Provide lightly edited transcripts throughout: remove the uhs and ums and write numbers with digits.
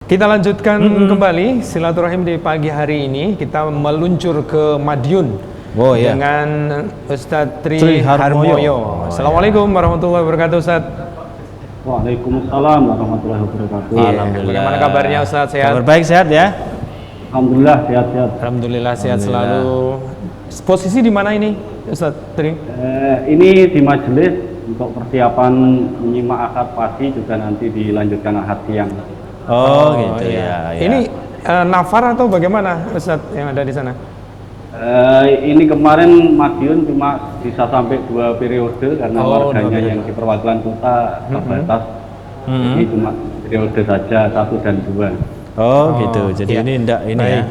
Kita lanjutkan kembali silaturahim di pagi hari ini. Kita meluncur ke Madiun dengan Ustadz Tri Harmoyo. Assalamualaikum warahmatullahi wabarakatuh, Ustadz. Waalaikumsalam warahmatullahi wabarakatuh. Alhamdulillah. Bagaimana kabarnya, Ustadz? Sehat? Kabar baik, sehat ya? Alhamdulillah sehat-sehat. Alhamdulillah sehat selalu. Posisi di mana ini, Ustadz Tri? Ini di majelis untuk persiapan menyimak akad pagi, juga nanti dilanjutkan akad siang. Oh gitu ya. Ini nafar atau bagaimana, Ustadz, yang ada di sana? Ini kemarin Madiun cuma bisa sampai 2 periode karena warganya yang di perwakilan kota terbatas. Jadi cuma periode saja 1 dan 2. Oh gitu. Jadi ini enggak ini ya.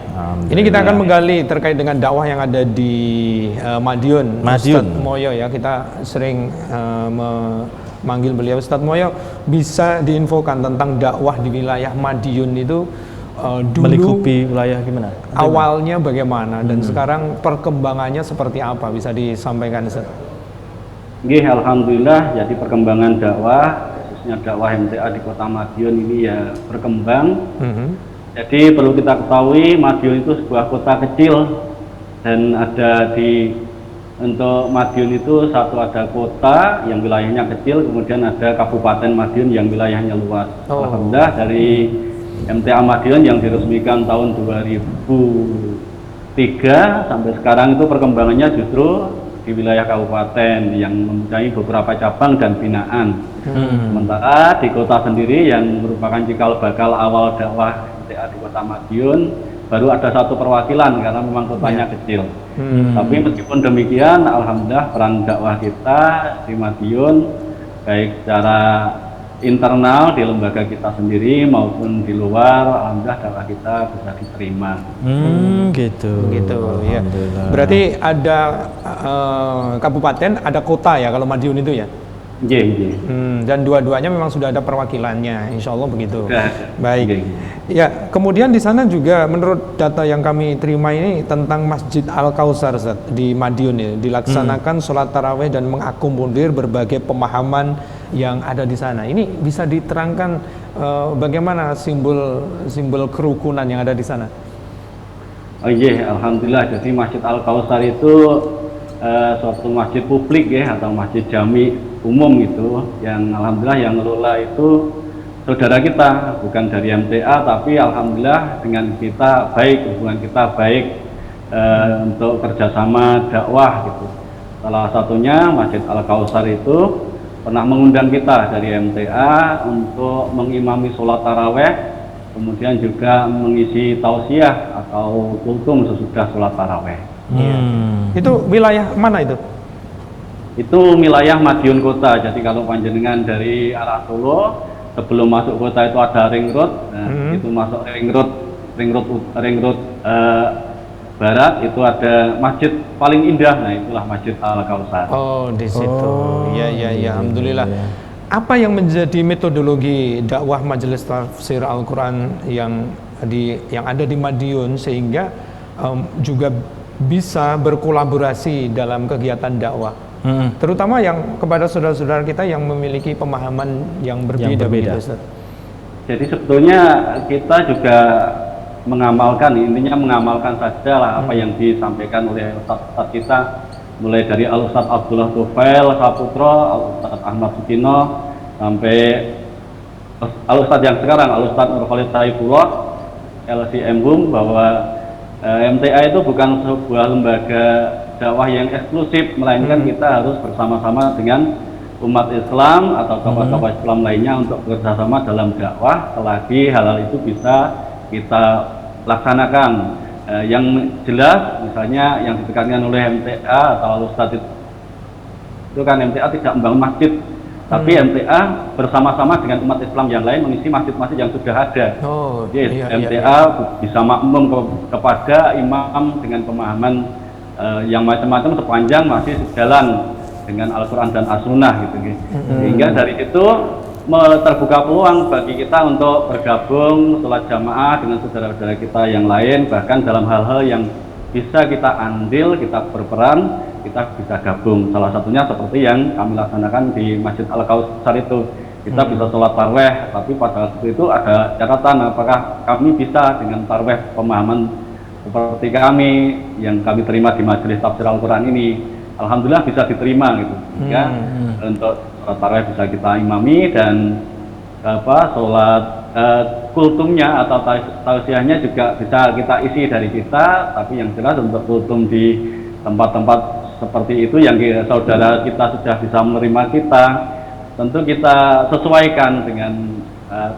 Ini kita akan menggali terkait dengan dakwah yang ada di Madiun. Ustadz Moyo ya, kita sering manggil beliau Ustadz Moyo. Bisa diinfokan tentang dakwah di wilayah Madiun itu dulu melingkupi wilayah gimana? Awalnya bagaimana dan sekarang perkembangannya seperti apa, bisa disampaikan, Ustadz? Nggih, alhamdulillah. Jadi perkembangan dakwah, khususnya dakwah MTA di Kota Madiun ini ya berkembang. Jadi perlu kita ketahui Madiun itu sebuah kota kecil dan ada untuk Madiun itu satu ada kota yang wilayahnya kecil, kemudian ada Kabupaten Madiun yang wilayahnya luas. Alhamdulillah dari MTA Madiun yang diresmikan tahun 2003 sampai sekarang itu perkembangannya justru di wilayah kabupaten yang mempunyai beberapa cabang dan binaan. Sementara di kota sendiri yang merupakan cikal bakal awal dakwah MTA di Kota Madiun baru ada 1 perwakilan karena memang kotanya kecil. Tapi meskipun demikian, alhamdulillah peran dakwah kita di Madiun baik secara internal di lembaga kita sendiri maupun di luar, alhamdulillah dakwah kita bisa diterima. Gitu ya. Berarti ada kabupaten, ada kota ya kalau Madiun itu ya? Iya. Dan dua-duanya memang sudah ada perwakilannya, insya Allah begitu. Baik. Ya, kemudian di sana juga menurut data yang kami terima ini tentang Masjid Al-Kautsar di Madiun ini dilaksanakan sholat taraweh dan mengakomodir berbagai pemahaman yang ada di sana. Ini bisa diterangkan bagaimana simbol kerukunan yang ada di sana? Oh iya, alhamdulillah. Jadi Masjid Al-Kautsar itu suatu masjid publik ya, atau masjid jami umum gitu, yang alhamdulillah yang ngelola itu saudara kita, bukan dari MTA, tapi alhamdulillah dengan kita baik, hubungan kita baik untuk kerjasama dakwah gitu. Salah satunya Masjid Al-Kautsar itu pernah mengundang kita dari MTA untuk mengimami sholat taraweh, kemudian juga mengisi tausiah atau kultum sesudah sholat taraweh. Itu wilayah mana itu? Itu wilayah Madiun kota. Jadi kalau panjenengan dari arah Solo, sebelum masuk kota itu ada ring road. Itu masuk ring road barat itu ada masjid paling indah. Nah, itulah Masjid Al-Kautsar. Oh, di situ. Ya, alhamdulillah. Apa yang menjadi metodologi dakwah Majelis Tafsir Al-Qur'an yang ada di Madiun sehingga juga bisa berkolaborasi dalam kegiatan dakwah, terutama yang kepada saudara-saudara kita yang memiliki pemahaman yang berbeda. Jadi sebetulnya kita juga intinya mengamalkan saja lah apa yang disampaikan oleh Ustadz kita, mulai dari Al-Ustadz Abdullah Tufail Saputra, Al-Ustadz Ahmad Sukino, sampai Al-Ustadz yang sekarang Al-Ustadz Nurkhalid Saifullah LCM Hum, bahwa MTA itu bukan sebuah lembaga dakwah yang eksklusif, melainkan kita harus bersama-sama dengan umat Islam atau tokoh-tokoh Islam lainnya untuk bekerjasama dalam dakwah selagi hal-hal itu bisa kita laksanakan. Yang jelas misalnya yang ditekankan oleh MTA atau Ustadz itu kan MTA tidak membangun masjid, tapi MTA bersama-sama dengan umat Islam yang lain mengisi masjid-masjid yang sudah ada. Jadi MTA bisa makmum kepada imam dengan pemahaman yang macam-macam sepanjang masih sejalan dengan Al-Quran dan As-Sunnah gitu. Sehingga dari itu terbuka peluang bagi kita untuk bergabung sholat jamaah dengan saudara-saudara kita yang lain, bahkan dalam hal-hal yang bisa kita andil, kita berperan, kita bisa gabung. Salah satunya seperti yang kami laksanakan di Masjid Al-Kautsar itu. Kita bisa sholat tarawih, tapi pada waktu itu ada catatan apakah kami bisa dengan tarawih pemahaman seperti kami yang kami terima di majelis tafsir Al-Quran ini. Alhamdulillah bisa diterima gitu. Ya, untuk sholat tarawih bisa kita imami dan sholat kultumnya atau tausiahnya juga bisa kita isi dari kita, tapi yang jelas untuk kultum di tempat-tempat seperti itu yang saudara kita sudah bisa menerima kita, tentu kita sesuaikan dengan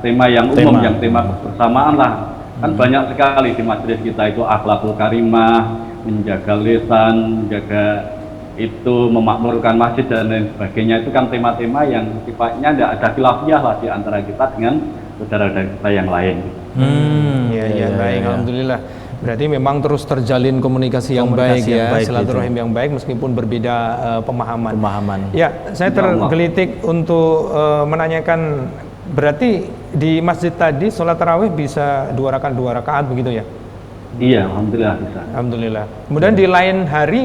tema yang umum, yang tema kebersamaan lah. Kan banyak sekali di majelis kita itu akhlakul karimah, menjaga lisan, menjaga itu, memakmurkan masjid dan lain sebagainya. Itu kan tema-tema yang sifatnya tidak ada khilafiyah lah di antara kita dengan saudara kita yang lain. Baik, alhamdulillah. Berarti memang terus terjalin komunikasi yang baik ya, silaturahim yang baik meskipun berbeda pemahaman. Ya, saya tergelitik untuk menanyakan, berarti di masjid tadi sholat tarawih bisa 2 rakaat begitu ya? Iya, alhamdulillah bisa. Alhamdulillah. Kemudian di lain hari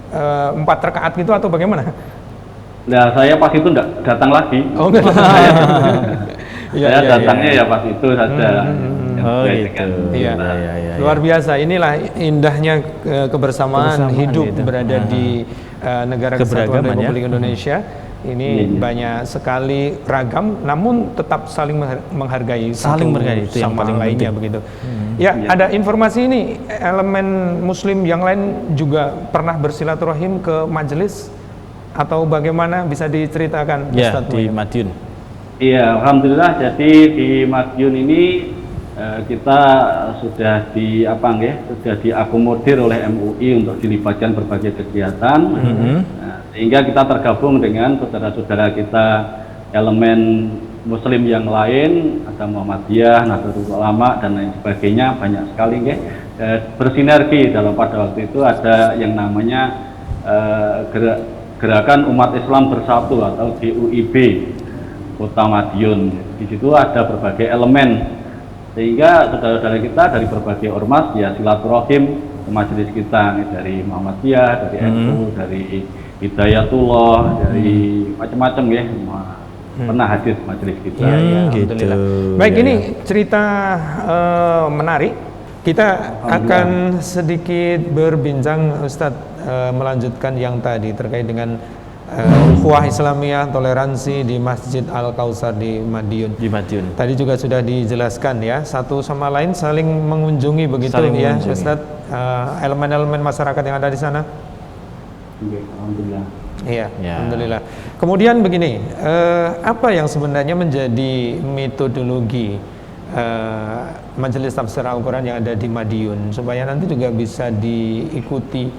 4 rakaat gitu atau bagaimana? Nah, saya pas itu enggak datang lagi. Oh, enggak. Saya datangnya ya pas itu saja. Iya. Luar biasa. Inilah indahnya kebersamaan hidup gitu. Berada di negara kesatuan Republik Indonesia. Ini banyak sekali ragam, namun tetap saling menghargai itu yang paling lainnya begitu. Ada informasi ini, elemen Muslim yang lain juga pernah bersilaturahim ke majelis atau bagaimana, bisa diceritakan? Ya, di Madiun. Iya, alhamdulillah. Jadi di Madiun ini kita sudah sudah diakomodir oleh MUI untuk dilibatkan berbagai kegiatan. Sehingga kita tergabung dengan saudara-saudara kita elemen Muslim yang lain, ada Muhammadiyah, Nahdlatul Ulama dan lain sebagainya, banyak sekali bersinergi. Pada waktu itu ada yang namanya Gerakan Umat Islam Bersatu atau GUIB Kota Madiun. Di situ ada berbagai elemen, sehingga saudara-saudara kita dari berbagai ormas ya silaturahim ke majelis kita, dari Muhammadiyah, dari NU, dari Hidayatullah, dari macam-macam ya, pernah hadir majelis kita. Alhamdulillah. Baik, ini cerita menarik. Kita akan sedikit berbincang, Ustadz, melanjutkan yang tadi terkait dengan ukhuwah Islamiyah, toleransi di Masjid Al-Kausar di Madiun. Tadi juga sudah dijelaskan ya, satu sama lain saling mengunjungi begitu ya, Ustadz, elemen-elemen masyarakat yang ada di sana. Alhamdulillah. Iya, alhamdulillah. Kemudian begini, apa yang sebenarnya menjadi metodologi Majelis Tafsir Al-Quran yang ada di Madiun supaya nanti juga bisa diikuti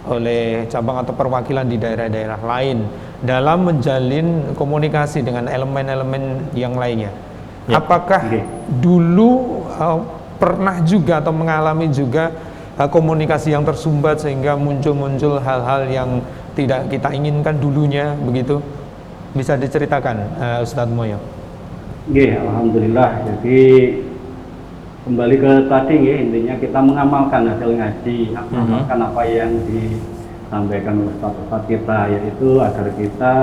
oleh cabang atau perwakilan di daerah-daerah lain dalam menjalin komunikasi dengan elemen-elemen yang lainnya? Apakah dulu pernah juga atau mengalami juga komunikasi yang tersumbat sehingga muncul hal-hal yang tidak kita inginkan dulunya begitu? Bisa diceritakan, Ustadz Moyo? Alhamdulillah. Jadi kembali ke tadi intinya kita mengamalkan hasil ngaji, mengamalkan apa yang disampaikan oleh Ustadz kita, yaitu agar kita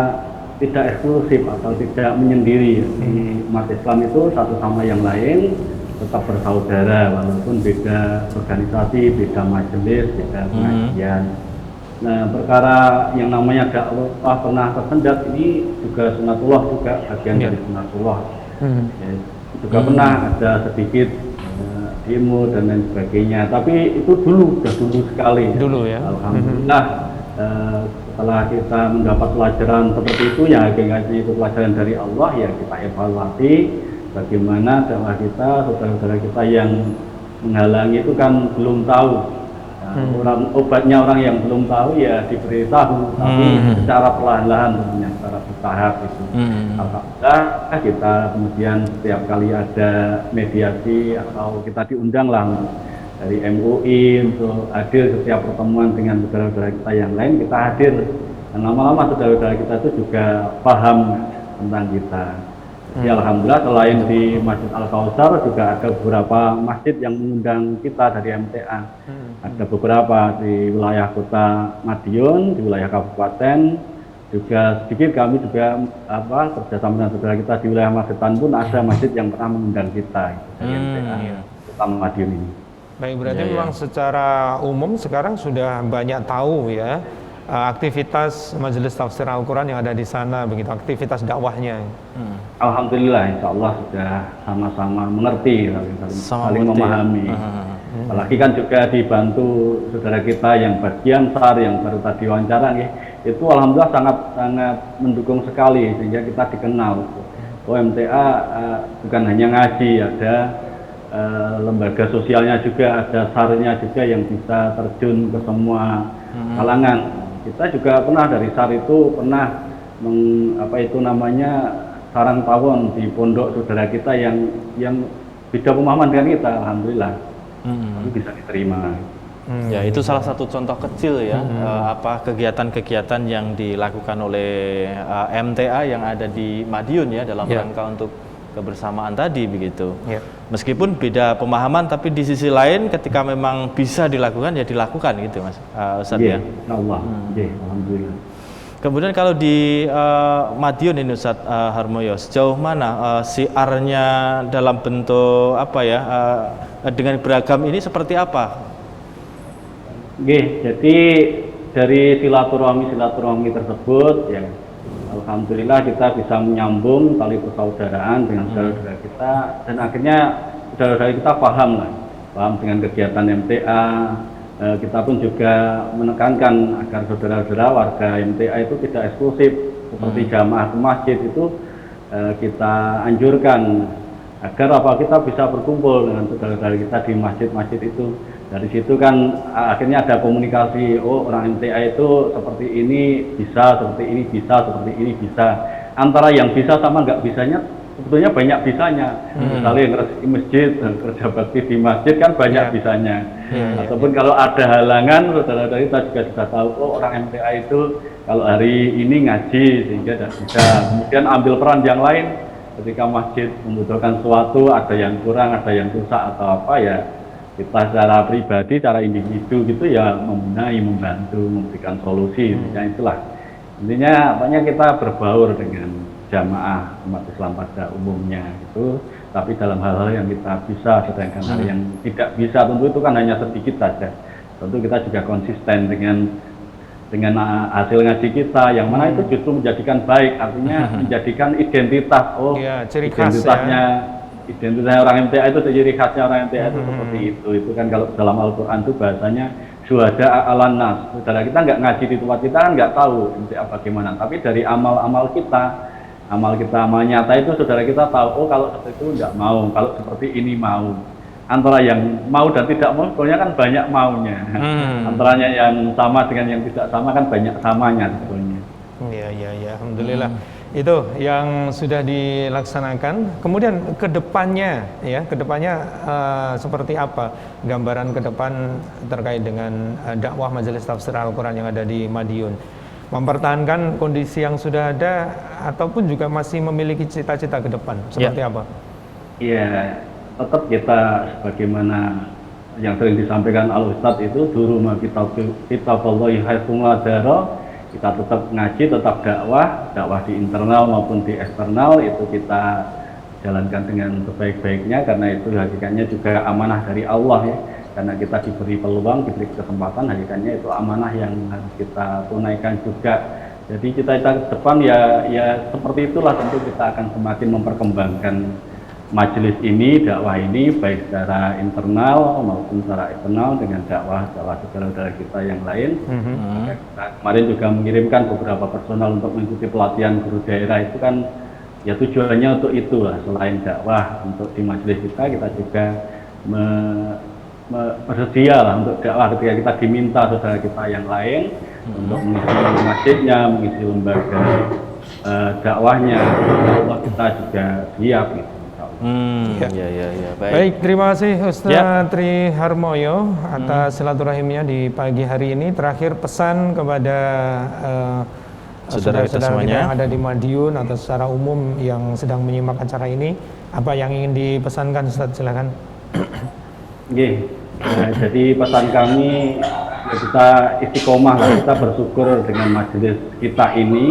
tidak eksklusif atau tidak menyendiri. Di umat Islam itu satu sama yang lain tetap bersaudara walaupun beda organisasi, beda majelis, beda pengajian. Nah, perkara yang namanya dakwah pernah tersendat ini juga sunatullah, juga bagian dari sunatullah. Juga pernah ada sedikit demo dan lain sebagainya, tapi itu dulu sekali. Ya. Alhamdulillah, setelah kita mendapat pelajaran seperti itu, ya ngaji itu pelajaran dari Allah, ya kita evaluasi bagaimana dakwah kita, saudara-saudara kita yang menghalangi itu kan belum tahu. Obatnya orang yang belum tahu ya diberi tahu, tapi secara perlahan-lahan tentunya, secara bertahap itu. Alhamdulillah kita kemudian setiap kali ada mediasi atau kita diundang lah dari MUI untuk hadir setiap pertemuan dengan saudara-saudara kita yang lain, kita hadir. Dan lama-lama saudara-saudara kita itu juga paham tentang kita. Ya, alhamdulillah selain di Masjid Al-Kausar juga ada beberapa masjid yang mengundang kita dari MTA. Ada beberapa di wilayah Kota Madiun, di wilayah kabupaten, juga sedikit kami juga kerjasama dengan saudara kita di wilayah Magetan pun ada masjid yang pernah mengundang kita dari MTA Utama Madiun ini. Baik, berarti memang secara umum sekarang sudah banyak tahu ya aktivitas Majelis Tafsir Al-Quran yang ada di sana, begitu aktivitas dakwahnya. Alhamdulillah, insya Allah sudah sama-sama mengerti, saling memahami. Apalagi kan juga dibantu saudara kita yang bagian SAR yang baru tadi wawancara, itu alhamdulillah sangat mendukung sekali sehingga kita dikenal. MTA bukan hanya ngaji, ada lembaga sosialnya juga, ada SAR-nya juga yang bisa terjun ke semua kalangan. Kita juga pernah dari SAR itu pernah sarang tawon di pondok saudara kita yang beda pemahaman dengan kita, alhamdulillah itu bisa diterima. Ya, itu salah satu contoh kecil ya, kegiatan-kegiatan yang dilakukan oleh MTA yang ada di Madiun ya dalam rangka untuk kebersamaan tadi begitu. Meskipun beda pemahaman, tapi di sisi lain ketika memang bisa dilakukan ya dilakukan gitu, Mas Ustadz ya. Allah, alhamdulillah. Kemudian kalau di Madiun ini Ustadz Harmoyo, sejauh mana syiarnya dalam bentuk dengan beragam ini seperti apa? Jadi dari silaturahmi tersebut ya, alhamdulillah kita bisa menyambung tali persaudaraan dengan saudara kita, dan akhirnya saudara kita paham dengan kegiatan MTA. Kita pun juga menekankan agar saudara-saudara warga MTA itu tidak eksklusif seperti jamaah ke masjid itu, kita anjurkan agar kita bisa berkumpul dengan saudara-saudara kita di masjid-masjid itu. Dari situ kan akhirnya ada komunikasi, orang MTA itu seperti ini bisa, seperti ini bisa, seperti ini bisa. Antara yang bisa sama nggak bisanya sebetulnya banyak bisanya. Misalnya ngerti masjid, kerja bakti di masjid kan banyak bisanya. Ataupun kalau ada halangan, saudara-saudara kita juga sudah tahu, orang MTA itu kalau hari ini ngaji sehingga tidak bisa. Kemudian ambil peran yang lain ketika masjid membutuhkan sesuatu, ada yang kurang, ada yang rusak atau apa ya. Kita secara pribadi, secara individu gitu ya membenahi, membantu, memberikan solusi. Itulah intinya, banyak kita berbaur dengan jamaah umat Islam pada umumnya itu, tapi dalam hal-hal yang kita bisa, sedangkan hal yang tidak bisa tentu itu kan hanya sedikit saja. Tentu kita juga konsisten dengan hasil ngaji kita, yang mana itu justru menjadikan baik, artinya menjadikan identitas. Ciri khas Identitas orang MTA itu, ciri khasnya orang MTA itu seperti itu. Itu kan kalau dalam Al-Quran itu bahasanya syuhada ala nas. Saudara kita nggak ngaji di tempat kita kan nggak tahu MTA bagaimana. Tapi dari amal kita nyata itu saudara kita tahu, kalau seperti itu nggak mau, kalau seperti ini mau. Antara yang mau dan tidak mau sebenarnya kan banyak maunya. Antaranya yang sama dengan yang tidak sama kan banyak samanya sebetulnya. Iya, alhamdulillah. Itu yang sudah dilaksanakan. Kemudian kedepannya seperti apa gambaran ke depan terkait dengan dakwah Majelis Tafsir Al-Quran yang ada di Madiun? Mempertahankan kondisi yang sudah ada ataupun juga masih memiliki cita-cita ke depan seperti apa? Iya, tetap kita sebagaimana yang sering disampaikan Al-Ustadz itu, duru ma kitaballahi haitsu ladara. Kita tetap ngaji, tetap dakwah di internal maupun di eksternal itu kita jalankan dengan sebaik-baiknya, karena itu hakikatnya juga amanah dari Allah ya. Karena kita diberi peluang, diberi kesempatan, hakikatnya itu amanah yang harus kita tunaikan juga. Jadi cita-cita ke depan ya seperti itulah, tentu kita akan semakin memperkembangkan majelis ini, dakwah ini, baik secara internal maupun secara eksternal dengan dakwah saudara-saudara kita yang lain. Kita kemarin juga mengirimkan beberapa personal untuk mengikuti pelatihan guru daerah, itu kan ya tujuannya untuk itulah. Selain dakwah untuk di majelis kita juga bersedia lah untuk dakwah ketika kita diminta saudara kita yang lain untuk mengisi masjidnya, mengisi lembaga dakwahnya. Allah kita juga siap gitu. Baik, terima kasih Ustadz Tri Harmoyo atas silaturahimnya di pagi hari ini. Terakhir pesan kepada saudara-saudara kita yang ada di Madiun atau secara umum yang sedang menyimak acara ini, apa yang ingin dipesankan Ustadz, silakan. Jadi pesan kami kita istiqomah lah, kita bersyukur dengan majelis kita ini,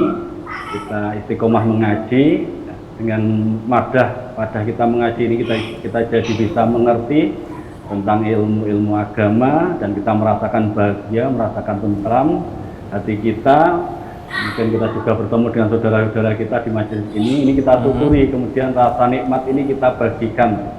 kita istiqomah mengaji, dengan wadah kita mengaji ini kita jadi bisa mengerti tentang ilmu agama, dan kita merasakan bahagia, merasakan tentram hati kita. Mungkin kita juga bertemu dengan saudara-saudara kita di majelis ini kita syukuri, kemudian rasa nikmat ini kita bagikan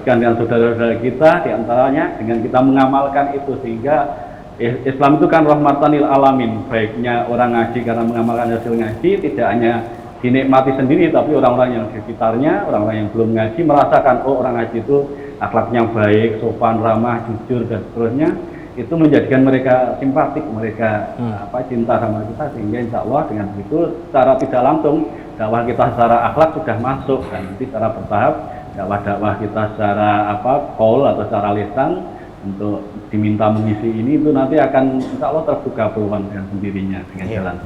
dengan saudara-saudara kita, diantaranya dengan kita mengamalkan itu, sehingga Islam itu kan rahmatan lil alamin. Baiknya orang ngaji karena mengamalkan hasil ngaji, tidak hanya dinikmati sendiri, tapi orang-orang yang di sekitarnya, orang-orang yang belum ngaji merasakan, oh orang ngaji itu akhlaknya baik, sopan, ramah, jujur, dan seterusnya. Itu menjadikan mereka simpatik, mereka cinta sama kita, sehingga insya Allah dengan itu secara tidak langsung dakwah kita secara akhlak sudah masuk, dan nanti secara bertahap dakwah kita secara qaul atau secara lisan untuk diminta mengisi ini, itu nanti akan insya Allah terbuka peluang dengan sendirinya dengan jalan.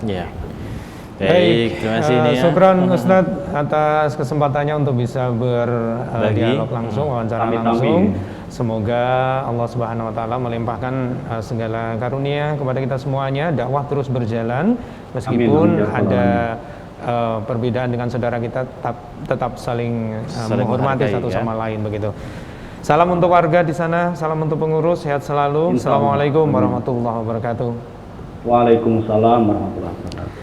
Baik, terima kasih nih ya. Syukran Ustadz atas kesempatannya untuk bisa berdialog langsung, wawancara langsung. Semoga Allah Subhanahu wa taala melimpahkan segala karunia kepada kita semuanya, dakwah terus berjalan meskipun ada perbedaan dengan saudara kita, tetap saling menghormati satu sama lain begitu. Salam untuk warga di sana, salam untuk pengurus, sehat selalu. Assalamualaikum warahmatullahi wabarakatuh. Waalaikumsalam warahmatullahi wabarakatuh.